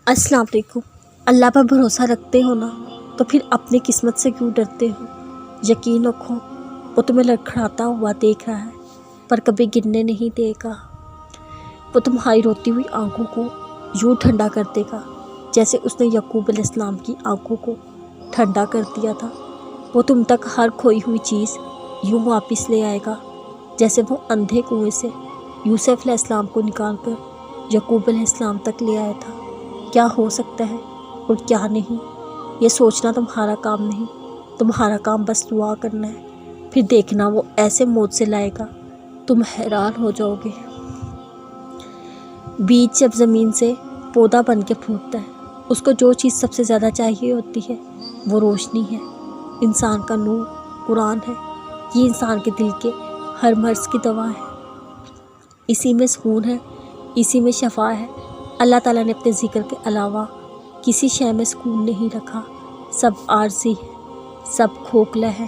السلام علیکم۔ اللہ پر بھروسہ رکھتے ہو نا تو پھر اپنی قسمت سے کیوں ڈرتے ہو؟ یقین رکھو وہ تمہیں لڑکھڑاتا ہوا دیکھ رہا ہے پر کبھی گرنے نہیں دے گا۔ وہ تمہاری روتی ہوئی آنکھوں کو یوں ٹھنڈا کر دے گا جیسے اس نے یعقوب علیہ السلام کی آنکھوں کو ٹھنڈا کر دیا تھا۔ وہ تم تک ہر کھوئی ہوئی چیز یوں واپس لے آئے گا جیسے وہ اندھے کنویں سے یوسف علیہ السلام کو نکال کر یعقوب علیہ السلام تک لے آیا تھا۔ کیا ہو سکتا ہے اور کیا نہیں یہ سوچنا تمہارا کام نہیں، تمہارا کام بس دعا کرنا ہے۔ پھر دیکھنا وہ ایسے موت سے لائے گا تم حیران ہو جاؤ گے۔ بیج جب زمین سے پودا بن کے پھوٹتا ہے اس کو جو چیز سب سے زیادہ چاہیے ہوتی ہے وہ روشنی ہے۔ انسان کا نور قرآن ہے، یہ انسان کے دل کے ہر مرض کی دوا ہے۔ اسی میں سکون ہے، اسی میں شفا ہے۔ اللہ تعالیٰ نے اپنے ذکر کے علاوہ کسی شے میں سکون نہیں رکھا، سب عارضی ہے، سب کھوکھلا ہے۔